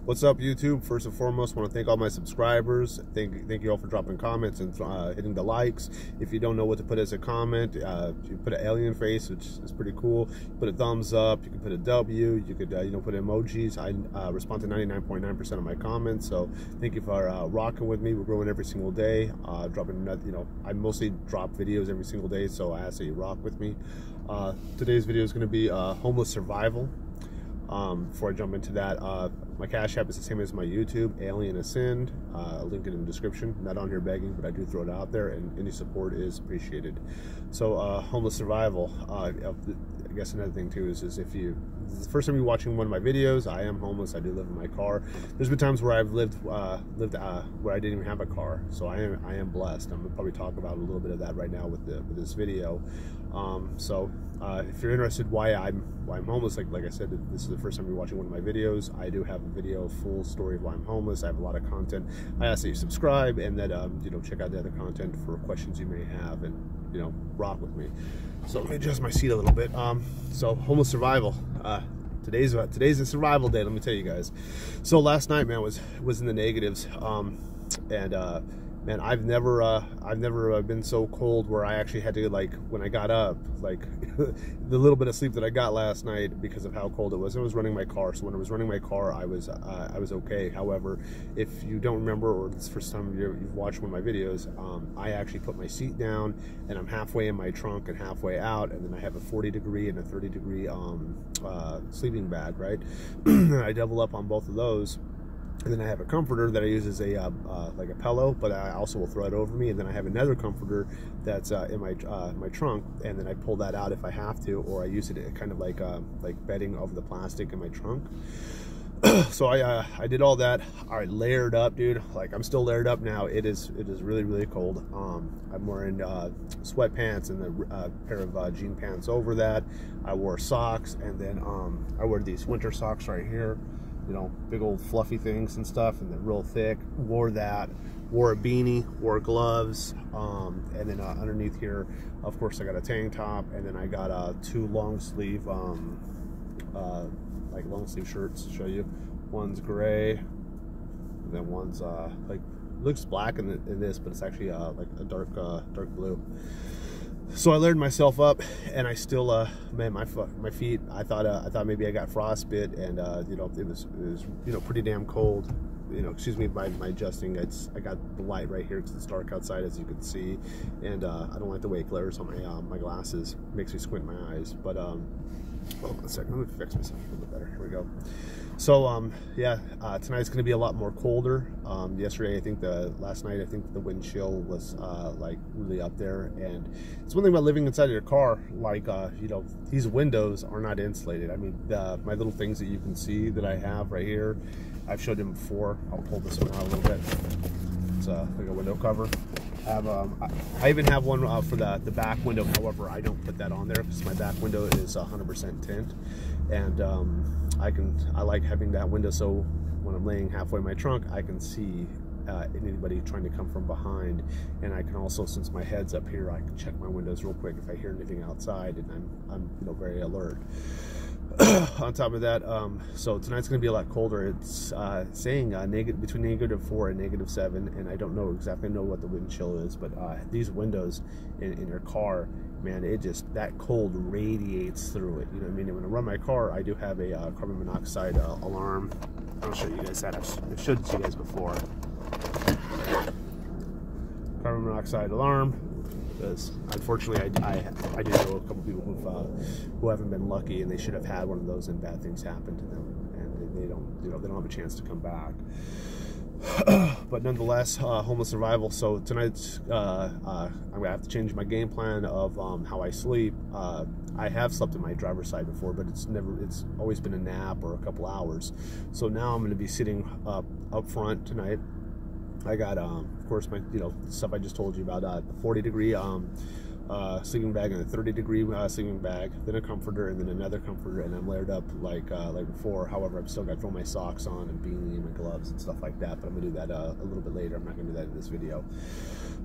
What's up, YouTube? First and foremost, I want to thank all my subscribers. Thank you all for dropping comments and hitting the likes. If you don't know what to put as a comment, you put an alien face, which is pretty cool. Put a thumbs up. You can put a W. You could put emojis. I respond to 99.9% of my comments. So thank you for rocking with me. We're growing every single day. Dropping, I mostly drop videos every single day, so I ask that you rock with me. Today's video is going to be homeless survival. Before I jump into that, my Cash App is the same as my YouTube, AlienAscend. Link in the description. Not on here begging, but I do throw it out there, and any support is appreciated. So, homeless survival. I guess another thing too is if this is the first time you're watching one of my videos, I am homeless. I do live in my car. There's been times where I've lived where I didn't even have a car, so I am blessed. I'm gonna probably talk about a little bit of that right now with this video. If you're interested why I'm homeless, like I said, this is the first time you're watching one of my videos. I do have a video, full story of why I'm homeless. I have a lot of content. I ask that you subscribe and that check out the other content for questions you may have, and rock with me. So let me adjust my seat a little bit. So homeless survival. Today's a survival day. Let me tell you guys. So last night, man, was in the negatives. Man, I've never been so cold where I actually had to, like, when I got up, like the little bit of sleep that I got last night because of how cold it was. I was running my car, so when I was running my car, I was okay. However, if you don't remember, or it's the first time you've watched one of my videos, I actually put my seat down and I'm halfway in my trunk and halfway out, and then I have a 40-degree and a 30-degree sleeping bag, right? I double up on both of those. And then I have a comforter that I use as like a pillow, but I also will throw it over me. And then I have another comforter that's in my trunk, and then I pull that out if I have to, or I use it kind of like bedding over the plastic in my trunk. So I did all that. I layered up, dude. Like, I'm still layered up now. It is really, really cold. I'm wearing sweatpants and a pair of jean pants over that. I wore socks, and then I wear these winter socks right here. Big old fluffy things and stuff, and they're real thick. Wore that, wore a beanie, wore gloves, and then underneath here, of course, I got a tank top, and then I got two long sleeve, like long sleeve shirts to show you. One's gray, and then one's like looks black in this, but it's actually like a dark blue. So I layered myself up, and I still, man, my feet. I thought maybe I got frostbite, and it was pretty damn cold. Excuse me by my adjusting. I got the light right here because it's dark outside, as you can see, and I don't like the way it glares on my glasses. It makes me squint my eyes. But hold on a second. Let me fix myself a little bit better. Here we go. So yeah, tonight's going to be a lot more colder. Yesterday, last night, I think the wind chill was like really up there. And it's one thing about living inside of your car, like these windows are not insulated. I mean, my little things that you can see that I have right here, I've showed them before. I'll pull this one out a little bit. It's like a window cover. I even have one for the back window. However, I don't put that on there because my back window is 100% tint, and I like having that window so when I'm laying halfway in my trunk, I can see anybody trying to come from behind, and I can also, since my head's up here, I can check my windows real quick if I hear anything outside, and I'm very alert. On top of that, so tonight's going to be a lot colder. It's saying between -4 and -7, and I don't exactly know what the wind chill is, but these windows in your car, man, that cold radiates through it. You know what I mean? And when I run my car, I do have a carbon monoxide alarm. I'll show you guys that. I've showed it to you guys before. Carbon monoxide alarm. Because unfortunately, I do know a couple people who haven't been lucky, and they should have had one of those, and bad things happen to them, and they don't have a chance to come back. But nonetheless, homeless survival. So tonight, I'm gonna have to change my game plan of how I sleep. I have slept in my driver's side before, but it's always been a nap or a couple hours. So now I'm going to be sitting up front tonight. I got, of course, my stuff I just told you about, the 40-degree sleeping bag and a 30-degree sleeping bag, then a comforter, and then another comforter, and I'm layered up like before. However, I've still got to throw my socks on and beanie and my gloves and stuff like that, but I'm gonna do that a little bit later. I'm not gonna do that in this video,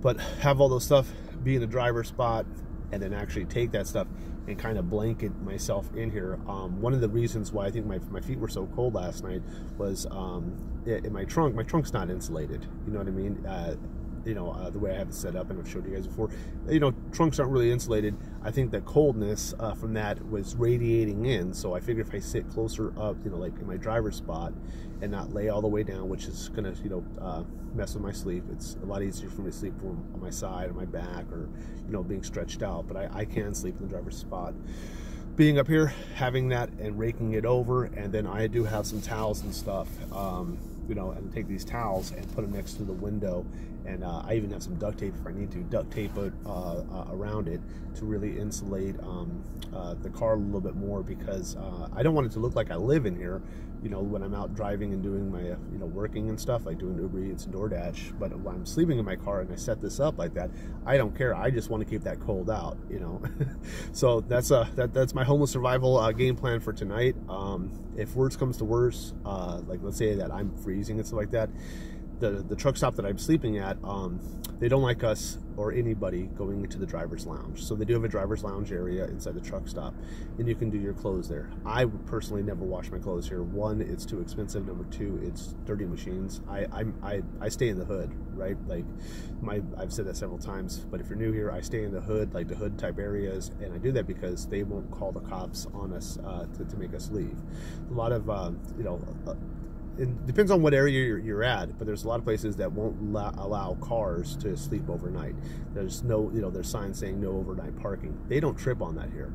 but have all those stuff, be in the driver's spot, and then actually take that stuff and kind of blanket myself in here. One of the reasons why I think my feet were so cold last night was in my trunk's not insulated. You know what I mean? The way I have it set up, and I've showed you guys before, trunks aren't really insulated. I think the coldness from that was radiating in, so I figured if I sit closer up, like in my driver's spot, and not lay all the way down, which is gonna, mess with my sleep. It's a lot easier for me to sleep on my side or my back, or, being stretched out, but I can sleep in the driver's spot. Being up here, having that and raking it over, and then I do have some towels and stuff, and take these towels and put them next to the window, and I even have some duct tape if I need to duct tape it around it to really insulate the car a little bit more, because I don't want it to look like I live in here, when I'm out driving and doing my working and stuff, like doing Uber Eats and DoorDash. But when I'm sleeping in my car and I set this up like that, I don't care. I just want to keep that cold out, So that's my homeless survival game plan for tonight. If worse comes to worse, like let's say that I'm freezing and stuff like that, the truck stop that I'm sleeping at, they don't like us or anybody going into the driver's lounge. So they do have a driver's lounge area inside the truck stop, and you can do your clothes there. I would personally never wash my clothes here. One, it's too expensive. Number two, it's dirty machines. I stay in the hood, right? Like I've said that several times, but if you're new here, I stay in the hood, like the hood type areas, and I do that because they won't call the cops on us to make us leave. A lot of it depends on what area you're at, but there's a lot of places that won't allow cars to sleep overnight. There's there's signs saying no overnight parking. They don't trip on that here.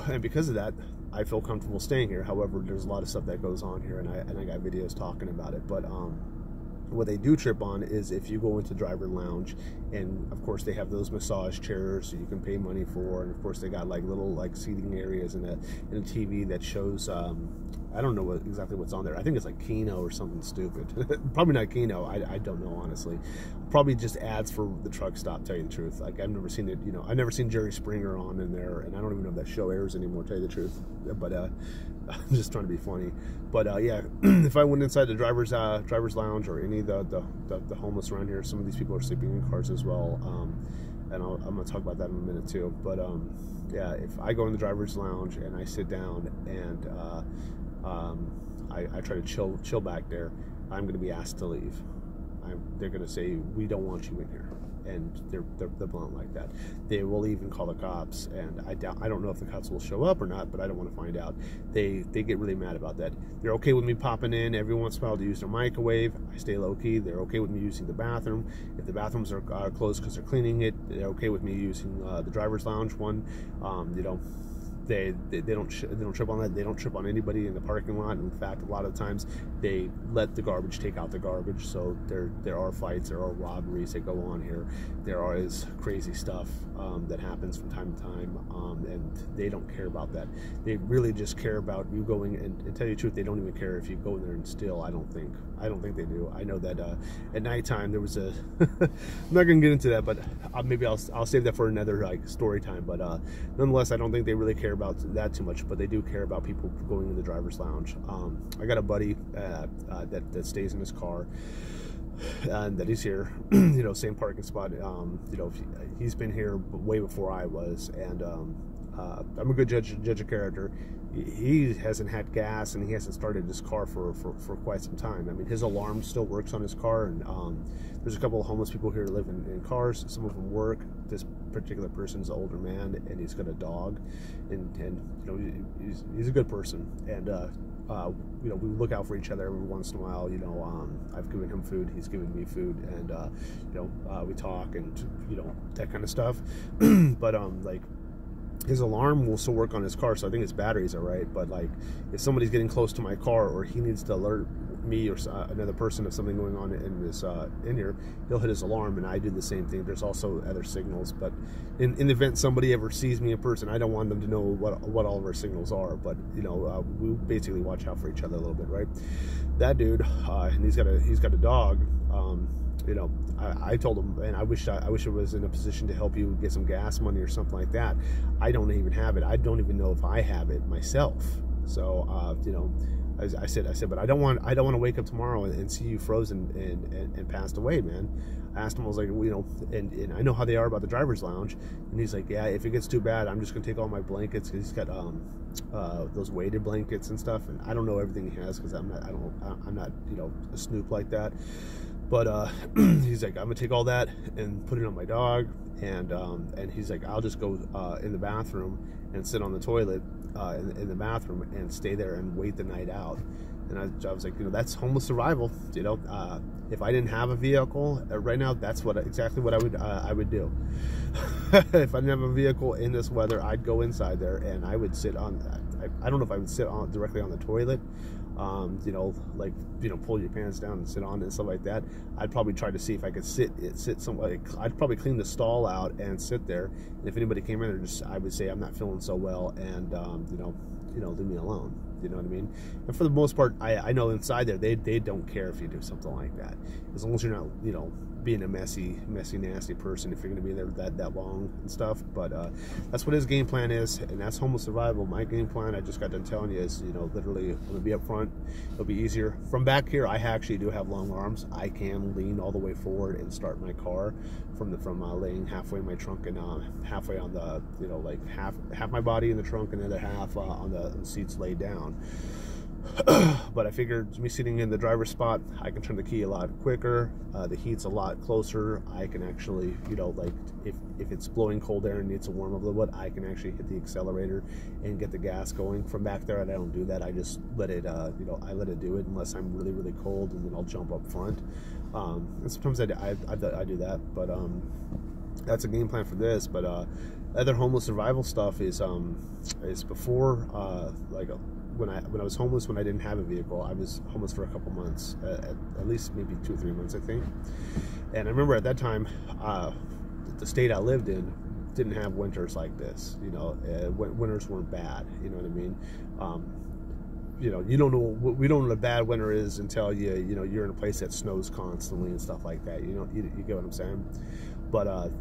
And because of that, I feel comfortable staying here. However, there's a lot of stuff that goes on here, and I got videos talking about it. But what they do trip on is if you go into driver lounge, and of course they have those massage chairs you can pay money for, and of course they got like little seating areas and a TV that shows I don't know exactly what's on there. I think it's like Keno or something stupid. Probably not Keno. I don't know, honestly. Probably just ads for the truck stop, tell you the truth. Like I've never seen it, I've never seen Jerry Springer on in there, and I don't even know if that show airs anymore, tell you the truth. But I'm just trying to be funny. But yeah, if I went inside the driver's lounge or any of the homeless around here, some of these people are sleeping in cars as well. And I'm going to talk about that in a minute too. But yeah, if I go in the driver's lounge and I sit down and I try to chill back there, I'm going to be asked to leave. They're going to say, we don't want you in here, and they're blunt like that. They will even call the cops, and I don't know if the cops will show up or not, but I don't want to find out. They get really mad about that. They're okay with me popping in every once in a while to use their microwave. I stay low key. They're okay with me using the bathroom. If the bathrooms are closed because they're cleaning it, they're okay with me using the driver's lounge one. They don't trip on that. They don't trip on anybody in the parking lot. In fact, a lot of times they let the garbage take out the garbage. So there are fights, there are robberies that go on here. There is crazy stuff that happens from time to time, and they don't care about that. They really just care about you going, and tell you the truth, they don't even care if you go in there and steal. I don't think they do. I know that at nighttime there was a I'm not gonna get into that, but maybe I'll save that for another story time. But nonetheless, I don't think they really care about that too much, but they do care about people going in the driver's lounge. I got a buddy that stays in his car, and that he's here, same parking spot. He's been here way before I was, and I'm a good judge of character. He hasn't had gas, and he hasn't started his car for quite some time. I mean, his alarm still works on his car, and there's a couple of homeless people here that live in cars. Some of them work. This particular person's an older man, and he's got a dog, and he's a good person, and we look out for each other every once in a while. I've given him food, he's given me food, and we talk and that kind of stuff. But his alarm will still work on his car, so I think his batteries are right. But if somebody's getting close to my car, or he needs to alert me or another person of something going on in here, he'll hit his alarm, and I do the same thing. There's also other signals, but in the event somebody ever sees me in person, I don't want them to know what all of our signals are. But we basically watch out for each other a little bit, right? That dude, and he's got a dog. I told him, man, I wish I was in a position to help you get some gas money or something like that. I don't even have it. I don't even know if I have it myself. So I said, but I don't want to wake up tomorrow and see you frozen and passed away, man. I asked him, I was like, well, you know, and I know how they are about the driver's lounge, and he's like, yeah, if it gets too bad, I'm just gonna take all my blankets. He's got those weighted blankets and stuff, and I don't know everything he has because I'm not you know, a snoop like that. But he's like, I'm gonna take all that and put it on my dog, and he's like, I'll just go in the bathroom and sit on the toilet in the bathroom and stay there and wait the night out. And I was like, you know, that's homeless survival. You know, if I didn't have a vehicle right now, that's exactly what I would do. If I didn't have a vehicle in this weather, I'd go inside there and I would sit on. I don't know if I would sit directly on the toilet. You know, like, you know, pull your pants down and sit on it and stuff like that. I'd probably try to see if I could sit somewhere. I'd probably clean the stall out and sit there. And if anybody came in there, I would say, I'm not feeling so well, and you know, leave me alone. You know what I mean? And for the most part, I know inside there they don't care if you do something like that, as long as you're not, you know, being a messy, nasty person, if you're going to be there that long and stuff. But that's what his game plan is, and that's homeless survival. My game plan, I just got done telling you, is, you know, literally, I'm going to be up front. It'll be easier. From back here, I actually do have long arms. I can lean all the way forward and start my car from laying halfway in my trunk and halfway on the, you know, like half my body in the trunk and the other half on the seats laid down. But I figured, me sitting in the driver's spot, I can turn the key a lot quicker. The heat's a lot closer. I can actually, you know, like, if it's blowing cold air and needs to warm up a little bit, I can actually hit the accelerator and get the gas going. From back there, I don't do that. I just let it, you know, I let it do it unless I'm really, really cold, and then I'll jump up front. And sometimes I do that, but that's a game plan for this. But other homeless survival stuff is before, like, when I was homeless, when I didn't have a vehicle, I was homeless for a couple months, at least maybe 2 or 3 months, I think. And I remember at that time, the state I lived in didn't have winters like this. You know, winters weren't bad. You know what I mean? You know, we don't know what a bad winter is until you know, you're in a place that snows constantly and stuff like that. You know, you get what I'm saying? But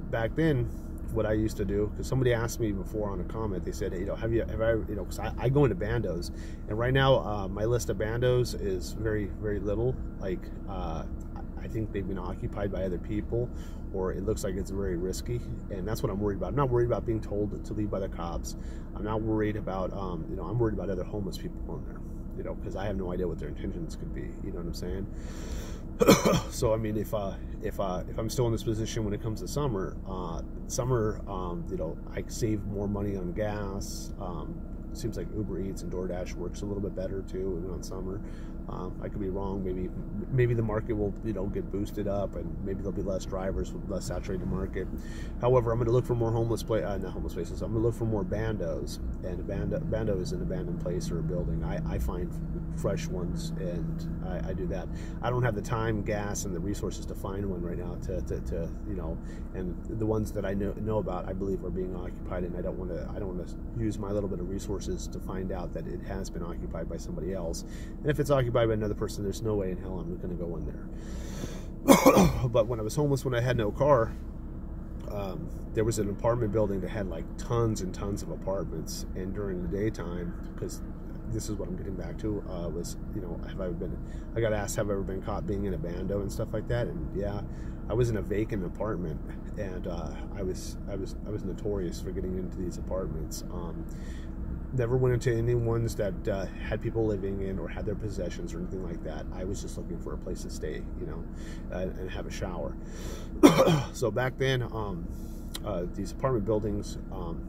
back then, what I used to do, because somebody asked me before on a comment, they said, hey, you know, have I, you know, because I go into bandos, and right now my list of bandos is very, very little. Like, I think they've been occupied by other people, or it looks like it's very risky, and that's what I'm worried about. I'm not worried about being told to leave by the cops. I'm not worried about, you know, I'm worried about other homeless people in there, you know, because I have no idea what their intentions could be. You know what I'm saying? So I mean, if I'm still in this position when it comes to summer, you know, I save more money on gas. Seems like Uber Eats and DoorDash works a little bit better too, even on summer. I could be wrong. Maybe the market will, you know, get boosted up, and maybe there'll be less drivers with less saturated market. However, I'm going to look for more not homeless places. I'm going to look for more bandos, and bando is an abandoned place or a building. I find fresh ones, and I do that. I don't have the time, gas, and the resources to find one right now to you know, and the ones that I know about, I believe, are being occupied, and I don't want to use my little bit of resources to find out that it has been occupied by somebody else. And if it's occupied by another person, there's no way in hell I'm going to go in there. But when I was homeless, when I had no car, there was an apartment building that had like tons and tons of apartments, and during the daytime, because this is what I'm getting back to, was, you know, I got asked, have I ever been caught being in a bando and stuff like that? And yeah, I was in a vacant apartment, and I was notorious for getting into these apartments. Never went into any ones that had people living in or had their possessions or anything like that. I was just looking for a place to stay, you know, and have a shower. So back then, these apartment buildings,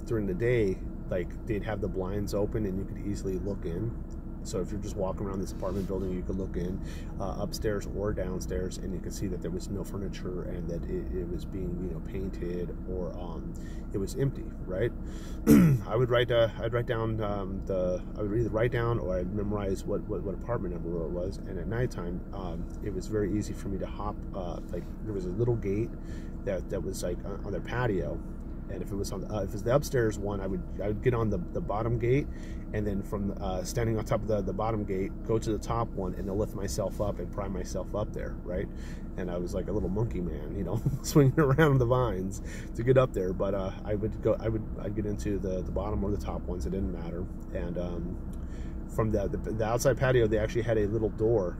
during the day, like, they'd have the blinds open and you could easily look in. So if you're just walking around this apartment building, you could look in upstairs or downstairs, and you could see that there was no furniture and that it was being, you know, painted, or it was empty, right? I would write down I would either write down or I'd memorize what apartment number it was. And at nighttime, it was very easy for me to hop. Like, there was a little gate that was like on their patio. And if it was the upstairs one, I would get on the bottom gate, and then from standing on top of the bottom gate, go to the top one, and lift myself up and pry myself up there, right? And I was like a little monkey man, you know, swinging around the vines to get up there. But I'd get into the bottom or the top ones. It didn't matter. And from the outside patio, they actually had a little door.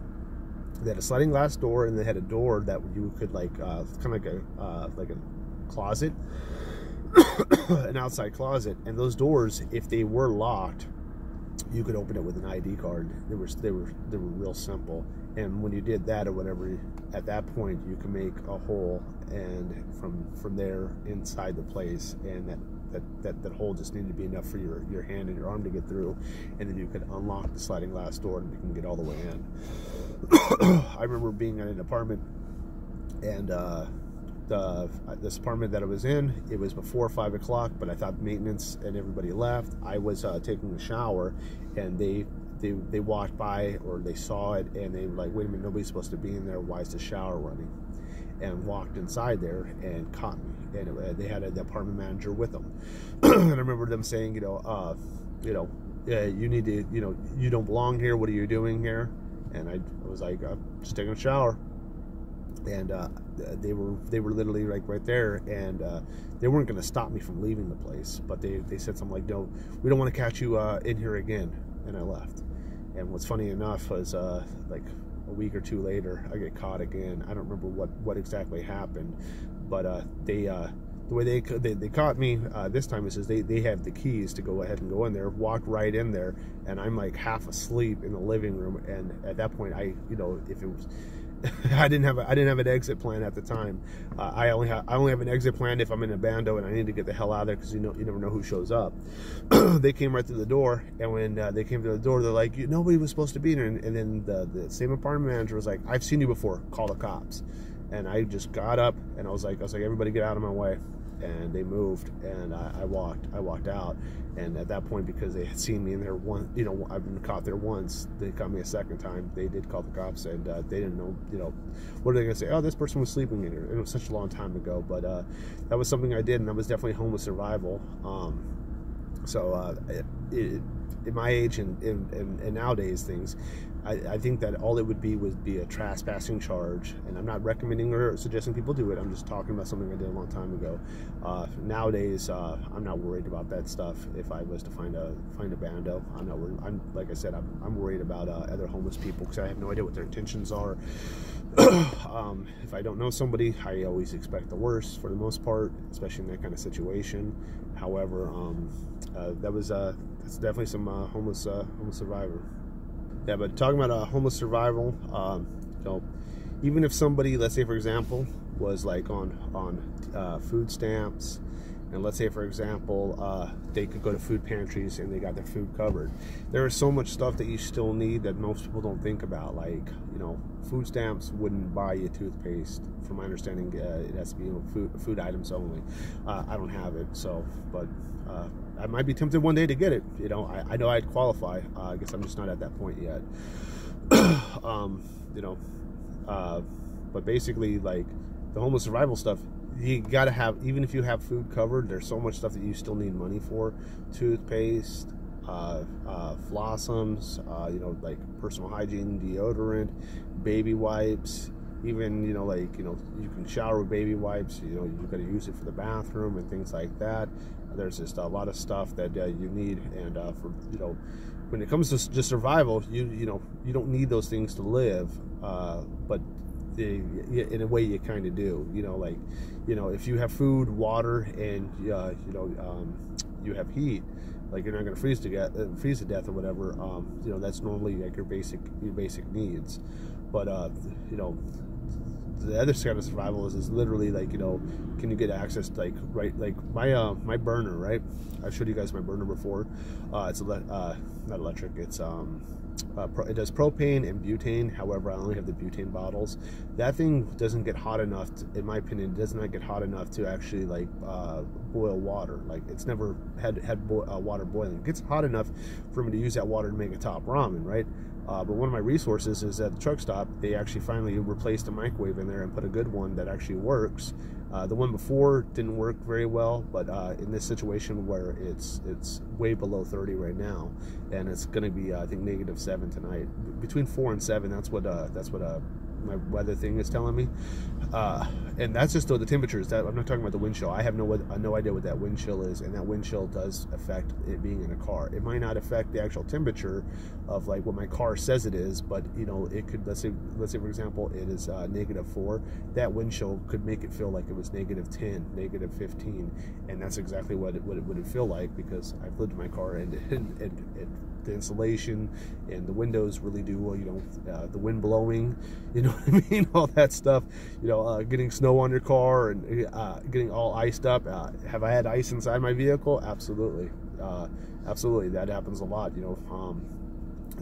They had a sliding glass door, and they had a door that you could like kind of like a closet, an outside closet. And those doors, if they were locked, you could open it with an ID card. They were real simple. And when you did that or whatever, at that point you can make a hole, and from there inside the place, and that hole just needed to be enough for your hand and your arm to get through, and then you could unlock the sliding glass door and you can get all the way in. I remember being in an apartment, and this apartment that I was in, it was before 5 o'clock, but I thought maintenance and everybody left. I was taking a shower, and they walked by, or they saw it, and they were like, wait a minute, nobody's supposed to be in there, why is the shower running? And walked inside there and caught me. And they had the apartment manager with them. And I remember them saying, you need to, you don't belong here, what are you doing here? And I was like, I'm just taking a shower. And they were literally like right there, and they weren't going to stop me from leaving the place, but they said something like, no, we don't want to catch you in here again. And I left. And what's funny enough was like a week or two later, I get caught again. I don't remember what exactly happened, but the way they caught me this time is they have the keys to go ahead and go in there. Walked right in there, and I'm like half asleep in the living room. And at that point, if it was I didn't have an exit plan at the time. I only have an exit plan if I'm in a bando and I need to get the hell out of there, because you never know who shows up. They came right through the door, and when they came through the door, they're like, nobody was supposed to be there. And then the same apartment manager was like, I've seen you before, call the cops. And I just got up, and I was like, everybody get out of my way. And they moved, and I walked out. And at that point, because they had seen me in there I've been caught there once, they caught me a second time. They did call the cops, and they didn't know, what are they gonna say? Oh, this person was sleeping in here. And it was such a long time ago, but that was something I did, and that was definitely homeless survival. In my age and nowadays things, I think that all it would be a trespassing charge, and I'm not recommending or suggesting people do it. I'm just talking about something I did a long time ago. Nowadays, I'm not worried about that stuff. If I was to find a bando, I'm not worried. Like I said, I'm worried about other homeless people, because I have no idea what their intentions are. If I don't know somebody, I always expect the worst for the most part, especially in that kind of situation. However, that's definitely some homeless survivor. Yeah, but talking about homeless survival, even if somebody, let's say for example, was like on food stamps, and let's say for example they could go to food pantries and they got their food covered, there is so much stuff that you still need that most people don't think about. Like, food stamps wouldn't buy you toothpaste. From my understanding, it has to be food items only. I don't have it, so, but I might be tempted one day to get it. I know I'd qualify. I guess I'm just not at that point yet. But basically, like, the homeless survival stuff, you gotta have, even if you have food covered, there's so much stuff that you still need money for. Toothpaste, flossums, like personal hygiene, deodorant, baby wipes, even, you can shower with baby wipes, you gotta use it for the bathroom and things like that. There's just a lot of stuff that you need, and when it comes to just survival, you don't need those things to live, but in a way you kind of do. If you have food, water, and you have heat, like, you're not going to freeze to death or whatever. That's normally like your basic needs. But the other kind of survival is literally like, can you get access to, like my burner, right? I've showed you guys my burner before. It's not electric. It's it does propane and butane. However, I only have the butane bottles. That thing doesn't get hot enough in my opinion, does not get hot enough to actually like boil water. Like, it's never had water boiling. It gets hot enough for me to use that water to make a top ramen, right? But one of my resources is at the truck stop. They actually finally replaced the microwave in there and put a good one that actually works. The one before didn't work very well, but in this situation where it's way below 30 right now, and it's going to be I think -7 tonight, between 4 and 7. That's what my weather thing is telling me. And that's just the temperatures. That I'm not talking about the wind chill. I have no idea what that wind chill is, and that wind chill does affect it being in a car. It might not affect the actual temperature of like what my car says it is, but you know, it could, let's say for example it is -4. That wind chill could make it feel like it was -10, -15, and that's exactly what it would feel like, because I've lived in my car, and the insulation and the windows really do, you know, the wind blowing, you know what I mean, all that stuff, you know, getting snow on your car and getting all iced up. Have I had ice inside my vehicle? Absolutely. Absolutely, that happens a lot, you know.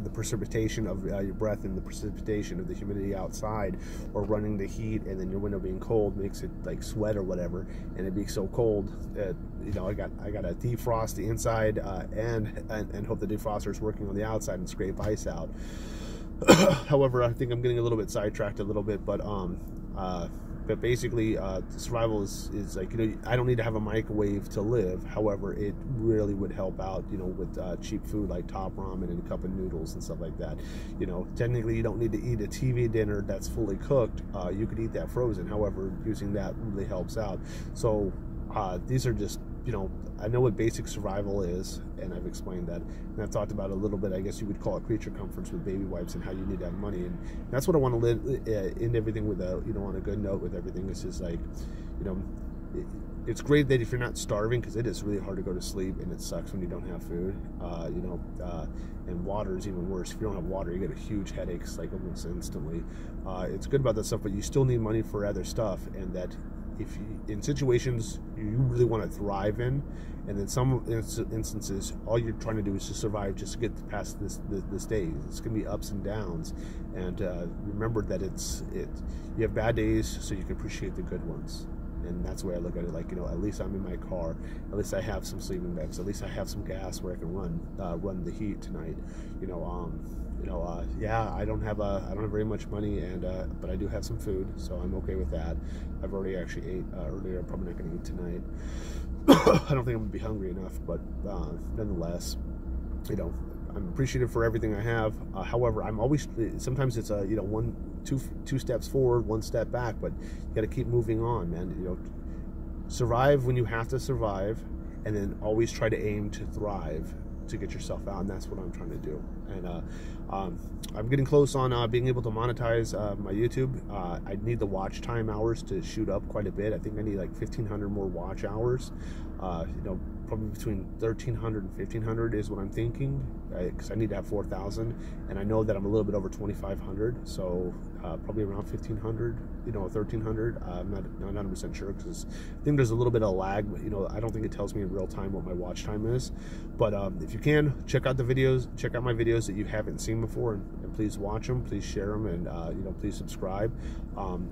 The precipitation of your breath and the precipitation of the humidity outside, or running the heat and then your window being cold makes it like sweat or whatever, and it be so cold that, you know, I got to defrost the inside and hope the defroster is working on the outside and scrape ice out. However, I think I'm getting a little bit sidetracked a little bit, but basically survival is like, you know, I don't need to have a microwave to live. However, it really would help out, you know, with cheap food like top ramen and a cup of noodles and stuff like that. You know, technically you don't need to eat a TV dinner that's fully cooked. You could eat that frozen. However, using that really helps out. So these are just, you know, I know what basic survival is, and I've explained that, and I've talked about a little bit, I guess you would call it creature comforts with baby wipes, and how you need to have money, and that's what I want to end everything with, you know, on a good note with everything. It's just like, you know, it's great that if you're not starving, because it is really hard to go to sleep, and it sucks when you don't have food, you know, and water is even worse. If you don't have water, you get a huge headaches like almost instantly. It's good about that stuff, but you still need money for other stuff, and that if you, in situations you really want to thrive in, and in some instances all you're trying to do is just survive, just to get past this day. It's gonna be ups and downs, and remember that you have bad days so you can appreciate the good ones. And that's the way I look at it. Like, you know, at least I'm in my car, at least I have some sleeping bags, at least I have some gas where I can run the heat tonight. You know, yeah, I don't have very much money, and but I do have some food, so I'm okay with that. I've already actually ate earlier. I'm probably not going to eat tonight. I don't think I'm going to be hungry enough, but nonetheless, you know, I'm appreciative for everything I have. However, I'm always, sometimes it's you know, two steps forward, one step back, but you got to keep moving on, man. You know, survive when you have to survive, and then always try to aim to thrive, to get yourself out, and that's what I'm trying to do. And I'm getting close on being able to monetize my YouTube. I need the watch time hours to shoot up quite a bit. I think I need like 1,500 more watch hours. You know, probably between 1,300 and 1,500 is what I'm thinking, because I need to have 4,000, and I know that I'm a little bit over 2,500, so probably around 1,500, you know, 1,300. I'm not 100% sure, because I think there's a little bit of lag, but, you know, I don't think it tells me in real time what my watch time is. But if you can, check out the videos, check out my videos that you haven't seen before, and please watch them, please share them, and you know, please subscribe.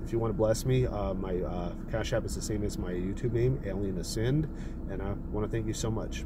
If you want to bless me, my Cash App is the same as my YouTube name, AlienAscend, and I want to thank you so much.